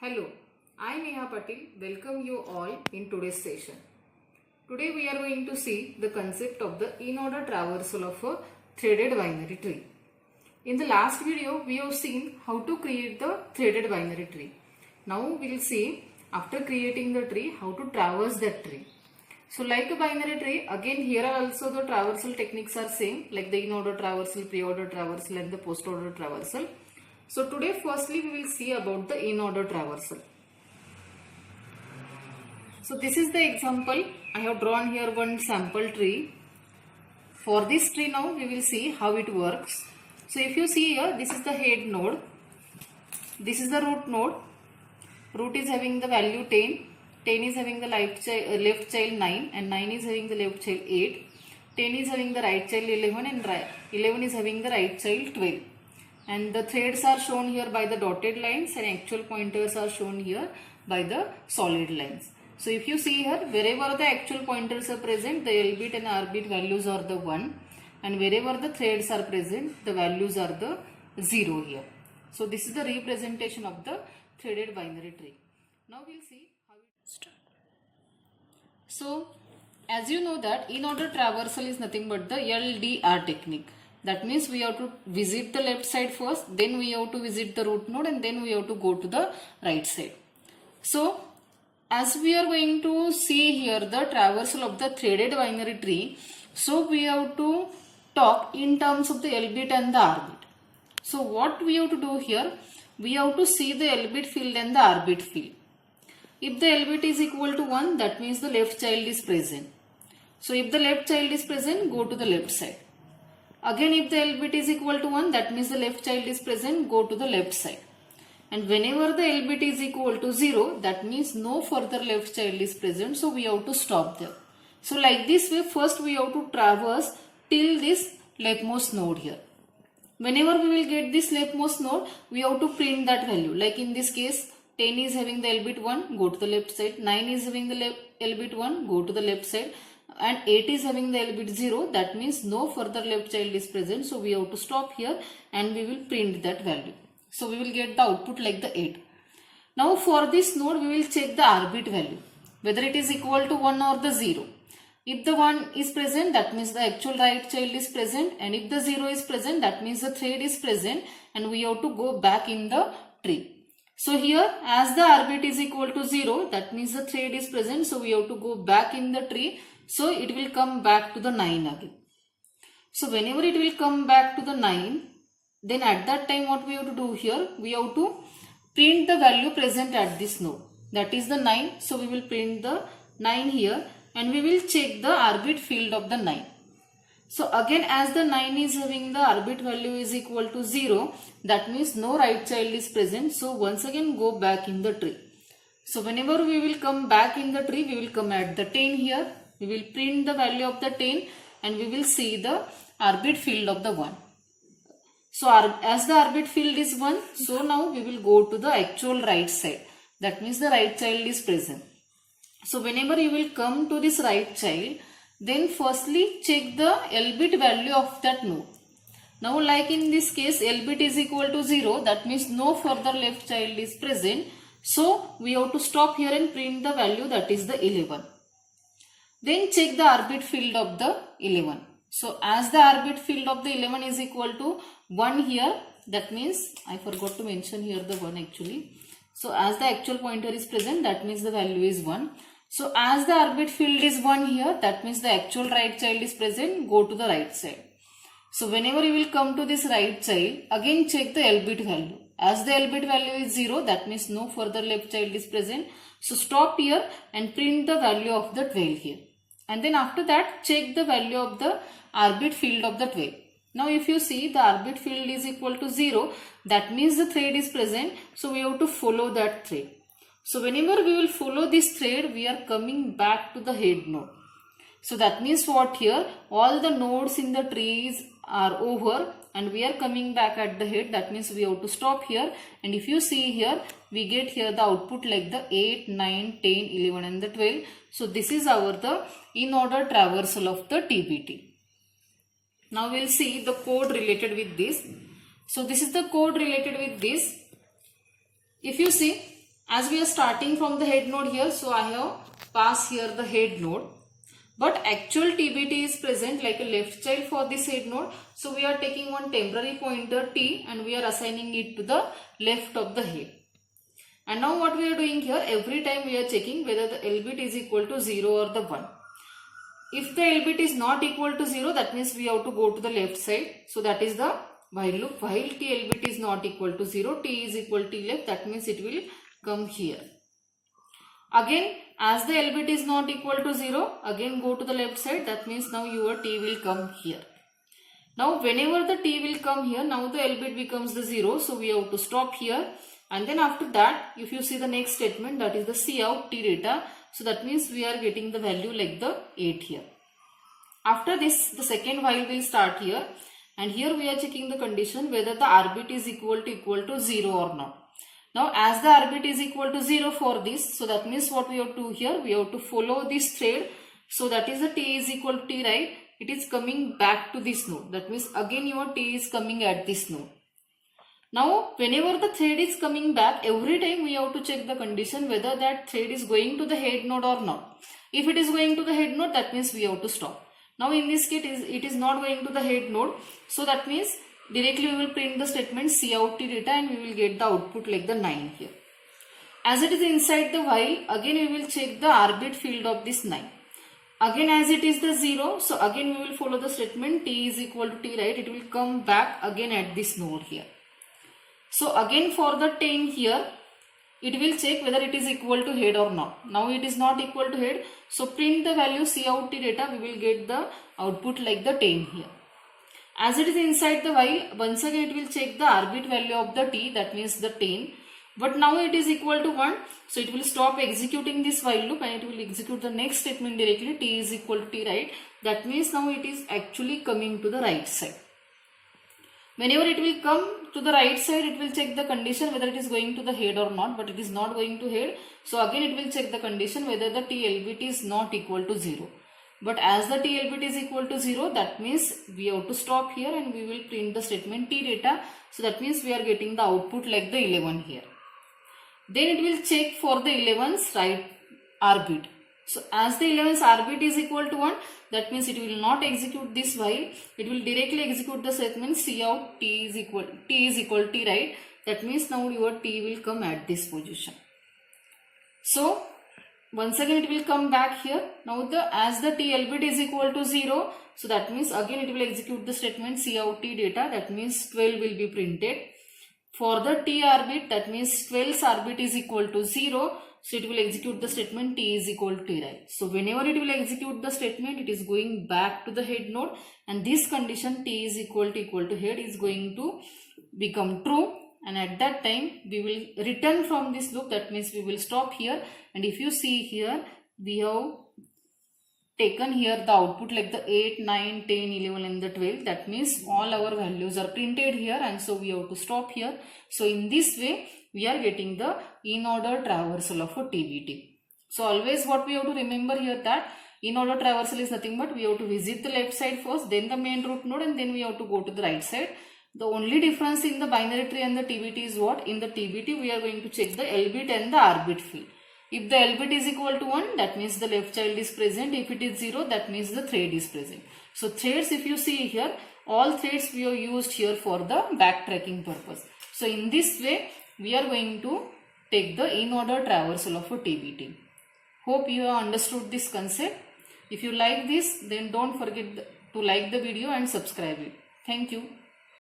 Hello, I am Neha Patil. Welcome you all in today's session. Today we are going to see the concept of the in-order traversal of a threaded binary tree. In the last video, we have seen how to create the threaded binary tree. Now we will see after creating the tree how to traverse that tree. So like a binary tree, again here also the traversal techniques are same, like the in-order traversal, pre-order traversal and the post-order traversal. So today firstly we will see about the in-order traversal. So this is the example. I have drawn here one sample tree. For this tree now we will see how it works. So if you see here, this is the head node. This is the root node. Root is having the value 10. 10 is having the left child 9 and 9 is having the left child 8. 10 is having the right child 11 and 11 is having the right child 12. And the threads are shown here by the dotted lines and actual pointers are shown here by the solid lines. So if you see here, wherever the actual pointers are present, the L bit and R bit values are the 1, and wherever the threads are present, the values are the 0 here. So this is the representation of the threaded binary tree. Now we'll see how it starts. So as you know that in-order traversal is nothing but the LDR technique. That means we have to visit the left side first, then we have to visit the root node and then we have to go to the right side. So as we are going to see here the traversal of the threaded binary tree, so we have to talk in terms of the L bit and the R bit. So what we have to do here, we have to see the L bit field and the R bit field. If the L bit is equal to 1, that means the left child is present. So if the left child is present, go to the left side. Again, if the L bit is equal to 1, that means the left child is present, go to the left side. And whenever the L bit is equal to 0, that means no further left child is present, so we have to stop there. So like this way, first we have to traverse till this leftmost node here. Whenever we will get this leftmost node, we have to print that value. Like in this case, 10 is having the L bit 1, go to the left side. 9 is having the L bit 1, go to the left side. And 8 is having the L bit 0, that means no further left child is present, so we have to stop here and we will print that value. So we will get the output like the 8. Now for this node we will check the R bit value, whether it is equal to 1 or the 0. If the 1 is present, that means the actual right child is present, and if the 0 is present, that means the thread is present and we have to go back in the tree. So here as the R bit is equal to 0, that means the thread is present, so we have to go back in the tree. So it will come back to the 9 again. So whenever it will come back to the 9, then at that time what we have to do here, we have to print the value present at this node. That is the 9. So we will print the 9 here and we will check the R bit field of the 9. So again as the 9 is having the R bit value is equal to 0, that means no right child is present. So once again go back in the tree. So whenever we will come back in the tree, we will come at the 10 here. We will print the value of the 10 and we will see the R bit field of the 1. So as the R bit field is 1, so now we will go to the actual right side. That means the right child is present. So whenever you will come to this right child, then firstly check the L bit value of that node. Now like in this case L bit is equal to 0, that means no further left child is present. So we have to stop here and print the value, that is the 11. Then check the R bit field of the 11. So as the R bit field of the 11 is equal to 1 here, that means I forgot to mention here the 1 actually. So as the actual pointer is present, that means the value is 1. So as the R bit field is 1 here, that means the actual right child is present, go to the right side. So whenever you will come to this right child, again check the L bit value. As the L bit value is 0, that means no further left child is present. So stop here and print the value of the 12 here. And then after that check the value of the R bit field of the 12. Now if you see the R bit field is equal to 0, that means the thread is present. So we have to follow that thread. So whenever we will follow this thread, we are coming back to the head node. So that means what here, all the nodes in the trees are over and we are coming back at the head. That means we have to stop here. And if you see here, we get here the output like the 8, 9, 10, 11 and the 12. So this is our the in-order traversal of the TBT. Now we will see the code related with this. So this is the code related with this. If you see, As we are starting from the head node here, so I have passed here the head node. But actual TBT is present like a left child for this head node. So we are taking one temporary pointer T and we are assigning it to the left of the head. And now what we are doing here, every time we are checking whether the L bit is equal to 0 or the 1. If the L bit is not equal to 0, that means we have to go to the left side. So that is the while loop. While T L bit is not equal to 0, T is equal to left, that means it will come here. Again, as the L bit is not equal to 0, again go to the left side, that means now your T will come here. Now whenever the T will come here, now the L bit becomes the 0, so we have to stop here. And then after that, if you see the next statement, that is the Cout T data, so that means we are getting the value like the 8 here. After this, the second while will start here, and here we are checking the condition whether the R bit is equal to 0 or not. Now as the R bit is equal to 0 for this, so that means what we have to do here, we have to follow this thread. So that is the T is equal to T, right? It is coming back to this node. That means again your T is coming at this node. Now whenever the thread is coming back, every time we have to check the condition whether that thread is going to the head node or not. If it is going to the head node, that means we have to stop. Now in this case it is not going to the head node, so that means directly we will print the statement Cout T data and we will get the output like the 9 here. As it is inside the while, again we will check the R bit field of this 9. Again as it is the 0, so again we will follow the statement T is equal to T, right? It will come back again at this node here. So again for the 10 here, it will check whether it is equal to head or not. Now it is not equal to head, so print the value Cout T data, we will get the output like the 10 here. As it is inside the while, once again it will check the R bit value of the T, that means the 10. But now it is equal to 1, so it will stop executing this while loop and it will execute the next statement directly, T is equal to T, right? That means now it is actually coming to the right side. Whenever it will come to the right side, it will check the condition whether it is going to the head or not, but it is not going to head. So again it will check the condition whether the TL bit is not equal to 0. But as the TL bit is equal to 0, that means we have to stop here and we will print the statement T data. So that means we are getting the output like the 11 here. Then it will check for the 11's right R bit. So as the 11's R bit is equal to 1, that means it will not execute this while. It will directly execute the statement Cout T is equal to T, right? That means now your T will come at this position. So once again it will come back here. Now as the TL bit is equal to 0, so that means again it will execute the statement Cout T data, that means 12 will be printed. For the TR bit, that means 12's R bit is equal to 0, so it will execute the statement T is equal to T, right? So whenever it will execute the statement, it is going back to the head node, and this condition T is equal to head is going to become true. And at that time we will return from this loop, that means we will stop here. And if you see here, we have taken here the output like the 8, 9, 10, 11 and the 12. That means all our values are printed here, and so we have to stop here. So in this way we are getting the in-order traversal of a TBT. So always what we have to remember here, that in-order traversal is nothing but we have to visit the left side first, then the main root node, and then we have to go to the right side. The only difference in the binary tree and the TBT is what? In the TBT we are going to check the L bit and the R bit field. If the L bit is equal to 1, that means the left child is present. If it is 0, that means the thread is present. So threads, if you see here, all threads we have used here for the backtracking purpose. So in this way we are going to take the in-order traversal of a TBT. Hope you have understood this concept. If you like this, then don't forget to like the video and subscribe it. Thank you.